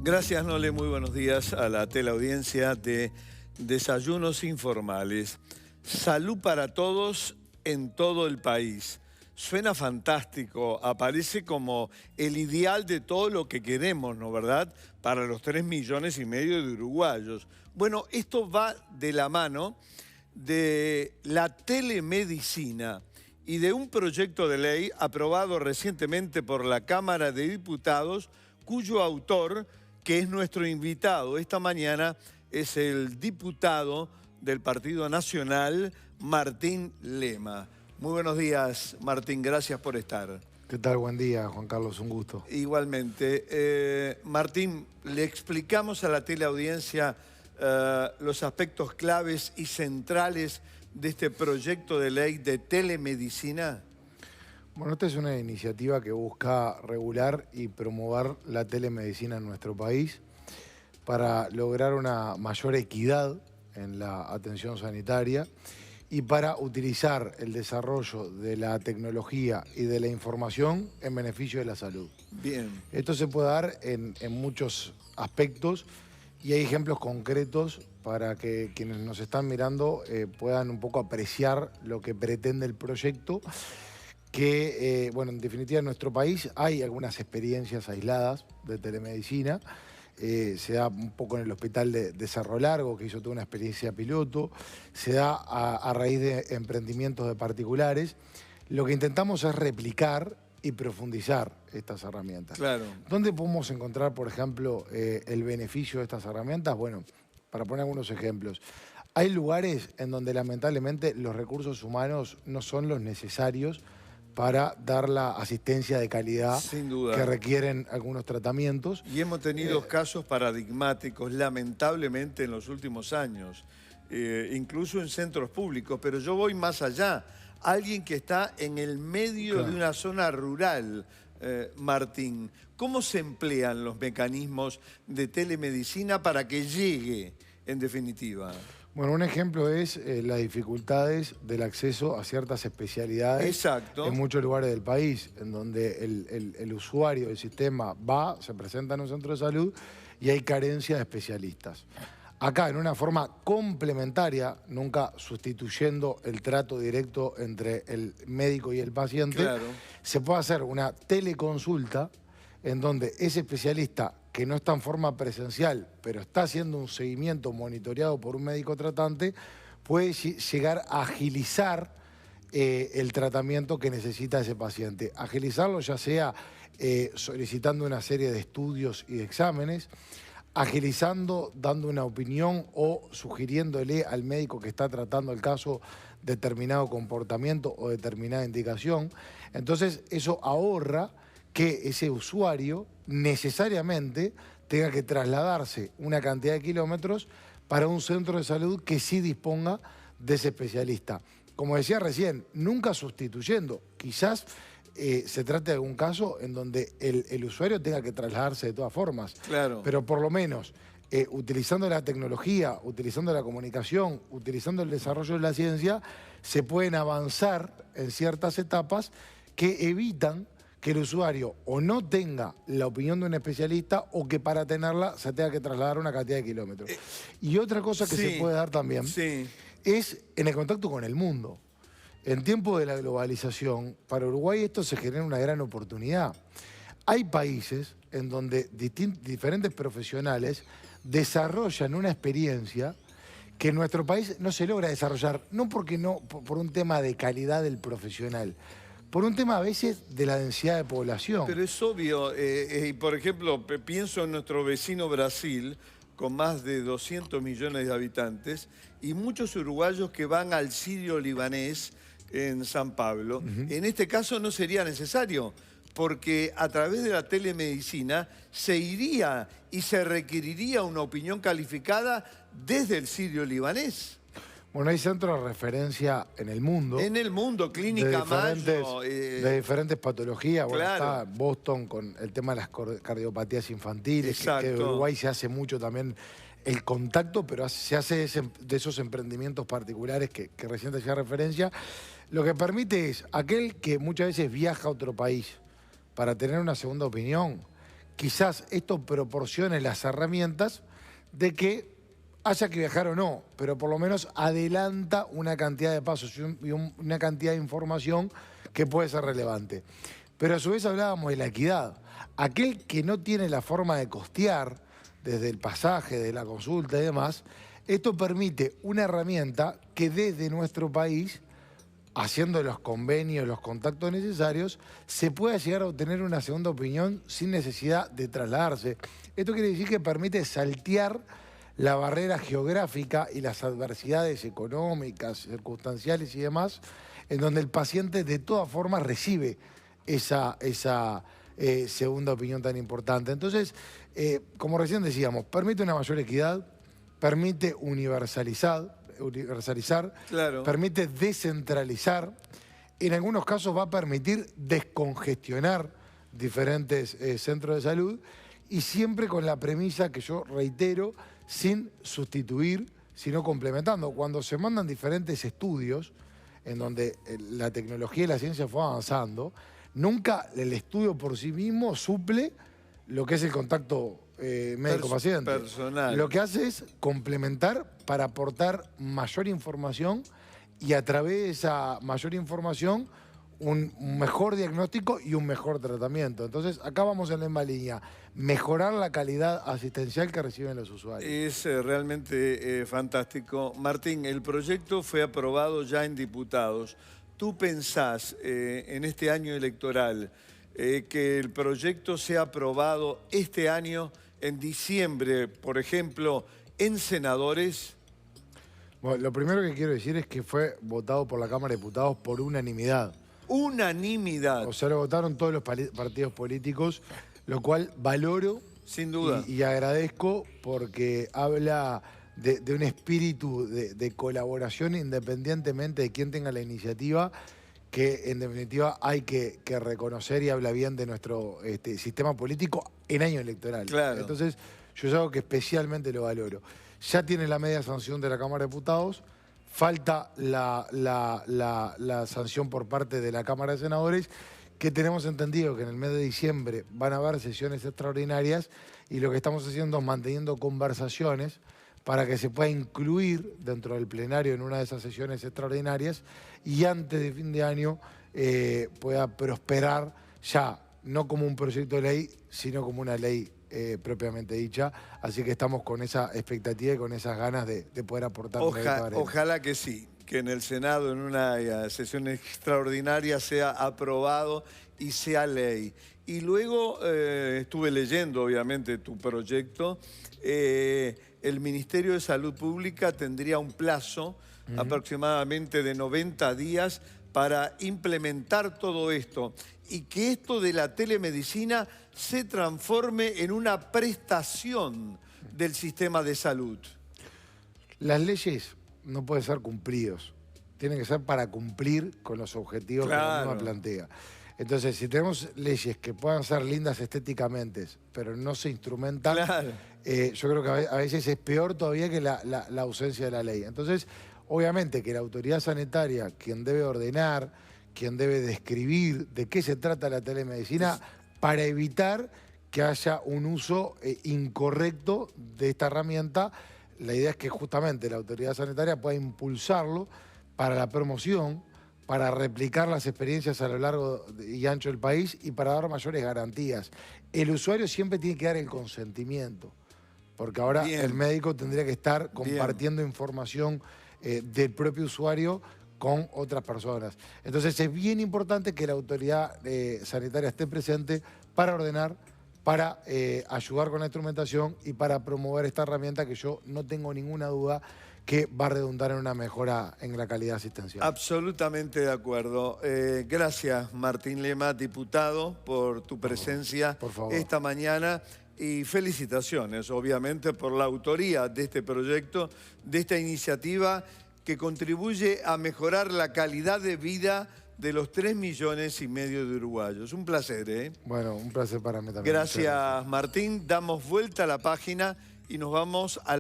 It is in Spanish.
Gracias, Nole. Muy buenos días a la teleaudiencia de Desayunos Informales. Salud para todos en todo el país. Suena fantástico, aparece como el ideal de todo lo que queremos, ¿no verdad? Para los 3,5 millones de uruguayos. Bueno, esto va de la mano de la telemedicina y de un proyecto de ley aprobado recientemente por la Cámara de Diputados, cuyo autor, que es nuestro invitado esta mañana, es el diputado del Partido Nacional, Martín Lema. Muy buenos días, Martín, gracias por estar. ¿Qué tal? Buen día, Juan Carlos, un gusto. Igualmente. Martín, le explicamos a la teleaudiencia los aspectos claves y centrales de este proyecto de ley de telemedicina. Bueno, esta es una iniciativa que busca regular y promover la telemedicina en nuestro país para lograr una mayor equidad en la atención sanitaria y para utilizar el desarrollo de la tecnología y de la información en beneficio de la salud. Bien. Esto se puede dar en muchos aspectos y hay ejemplos concretos para que quienes nos están mirando puedan un poco apreciar lo que pretende el proyecto, que, bueno, en definitiva en nuestro país hay algunas experiencias aisladas de telemedicina. Se da un poco en el hospital de Cerro Largo, que hizo toda una experiencia piloto, se da a raíz de emprendimientos de particulares. Lo que intentamos es replicar y profundizar estas herramientas. Claro. ¿Dónde podemos encontrar, por ejemplo, el beneficio de estas herramientas? Bueno, para poner algunos ejemplos. Hay lugares en donde lamentablemente los recursos humanos no son los necesarios para dar la asistencia de calidad Sin duda que requieren algunos tratamientos. Y hemos tenido casos paradigmáticos, lamentablemente, en los últimos años, incluso en centros públicos, pero yo voy más allá. Alguien que está en el medio Claro. de una zona rural, Martín, ¿cómo se emplean los mecanismos de telemedicina para que llegue, en definitiva? Bueno, un ejemplo es las dificultades del acceso a ciertas especialidades. Exacto. En muchos lugares del país, en donde el usuario del sistema va, se presenta en un centro de salud y hay carencia de especialistas. Acá, en una forma complementaria, nunca sustituyendo el trato directo entre el médico y el paciente, Claro. se puede hacer una teleconsulta en donde ese especialista, que no está en forma presencial, pero está haciendo un seguimiento monitoreado por un médico tratante, puede llegar a agilizar el tratamiento que necesita ese paciente. Agilizarlo ya sea solicitando una serie de estudios y de exámenes, agilizando, dando una opinión o sugiriéndole al médico que está tratando el caso determinado comportamiento o determinada indicación. Entonces eso ahorra que ese usuario necesariamente tenga que trasladarse una cantidad de kilómetros para un centro de salud que sí disponga de ese especialista. Como decía recién, nunca sustituyendo. Quizás se trate de algún caso en donde el usuario tenga que trasladarse de todas formas. Claro. Pero por lo menos utilizando la tecnología, utilizando la comunicación, utilizando el desarrollo de la ciencia, se pueden avanzar en ciertas etapas que evitan que el usuario o no tenga la opinión de un especialista o que para tenerla se tenga que trasladar una cantidad de kilómetros. Y otra cosa que se puede dar también es en el contacto con el mundo. En tiempo de la globalización, para Uruguay esto se genera una gran oportunidad. Hay países en donde diferentes profesionales desarrollan una experiencia que en nuestro país no se logra desarrollar, no por un tema de calidad del profesional, por un tema a veces de la densidad de población. Pero es obvio, por ejemplo, pienso en nuestro vecino Brasil, con más de 200 millones de habitantes, y muchos uruguayos que van al sirio-libanés en San Pablo. En este caso no sería necesario, porque a través de la telemedicina se iría y se requeriría una opinión calificada desde el sirio-libanés. Bueno, hay centros de referencia en el mundo. En el mundo, Clínica Mayo. De diferentes patologías. Bueno, Claro. está Boston con el tema de las cardiopatías infantiles, que en Exacto. Uruguay se hace mucho también el contacto, pero se hace de esos emprendimientos particulares que recién te hacía referencia. Lo que permite es aquel que muchas veces viaja a otro país para tener una segunda opinión, quizás esto proporcione las herramientas de que haya que viajar o no, pero por lo menos adelanta una cantidad de pasos y una cantidad de información que puede ser relevante. Pero a su vez hablábamos de la equidad. Aquel que no tiene la forma de costear, desde el pasaje, de la consulta y demás, esto permite una herramienta que desde nuestro país, haciendo los convenios, los contactos necesarios, se pueda llegar a obtener una segunda opinión sin necesidad de trasladarse. Esto quiere decir que permite saltear la barrera geográfica y las adversidades económicas, circunstanciales y demás, en donde el paciente de todas formas recibe esa segunda opinión tan importante. Entonces, como recién decíamos, permite una mayor equidad, permite universalizar, claro, permite descentralizar, en algunos casos va a permitir descongestionar diferentes centros de salud y siempre con la premisa que yo reitero, sin sustituir, sino complementando. Cuando se mandan diferentes estudios en donde la tecnología y la ciencia fue avanzando, nunca el estudio por sí mismo suple lo que es el contacto médico-paciente. Personal. Lo que hace es complementar para aportar mayor información y a través de esa mayor información un mejor diagnóstico y un mejor tratamiento. Entonces, acá vamos en la misma línea. Mejorar la calidad asistencial que reciben los usuarios. Es realmente fantástico. Martín, el proyecto fue aprobado ya en diputados. ¿Tú pensás en este año electoral que el proyecto sea aprobado este año, en diciembre, por ejemplo, en senadores? Bueno, lo primero que quiero decir es que fue votado por la Cámara de Diputados por unanimidad. Unanimidad. O sea, lo votaron todos los partidos políticos, lo cual valoro. Sin duda. Y agradezco porque habla de un espíritu de colaboración independientemente de quién tenga la iniciativa, que en definitiva hay que reconocer y habla bien de nuestro sistema político en año electoral. Claro. Entonces, yo es algo que especialmente lo valoro. Ya tiene la media sanción de la Cámara de Diputados. Falta la sanción por parte de la Cámara de Senadores, que tenemos entendido que en el mes de diciembre van a haber sesiones extraordinarias y lo que estamos haciendo es manteniendo conversaciones para que se pueda incluir dentro del plenario en una de esas sesiones extraordinarias y antes de fin de año pueda prosperar ya, no como un proyecto de ley, sino como una ley propiamente dicha, así que estamos con esa expectativa y con esas ganas de poder aportar. Ojalá que sí, que en el Senado en una sesión extraordinaria sea aprobado y sea ley. Y luego estuve leyendo obviamente tu proyecto, el Ministerio de Salud Pública tendría un plazo aproximadamente de 90 días para implementar todo esto y que esto de la telemedicina se transforme en una prestación del sistema de salud. Las leyes no pueden ser cumplidos, tienen que ser para cumplir con los objetivos que la misma plantea. Entonces, si tenemos leyes que puedan ser lindas estéticamente, pero no se instrumentan, yo creo que a veces es peor todavía que la ausencia de la ley. Entonces, obviamente que la autoridad sanitaria, quien debe ordenar, quien debe describir de qué se trata la telemedicina, para evitar que haya un uso incorrecto de esta herramienta, la idea es que justamente la autoridad sanitaria pueda impulsarlo para la promoción, para replicar las experiencias a lo largo y ancho del país y para dar mayores garantías. El usuario siempre tiene que dar el consentimiento, porque ahora el médico tendría que estar compartiendo información del propio usuario con otras personas. Entonces es bien importante que la autoridad sanitaria esté presente para ordenar, para ayudar con la instrumentación y para promover esta herramienta que yo no tengo ninguna duda que va a redundar en una mejora en la calidad asistencial. Absolutamente de acuerdo. Gracias, Martín Lema, diputado, por tu presencia esta mañana. Y felicitaciones, obviamente, por la autoría de este proyecto, de esta iniciativa que contribuye a mejorar la calidad de vida de los 3,5 millones de uruguayos. Un placer, ¿eh? Bueno, un placer para mí también. Gracias, Martín. Damos vuelta a la página y nos vamos a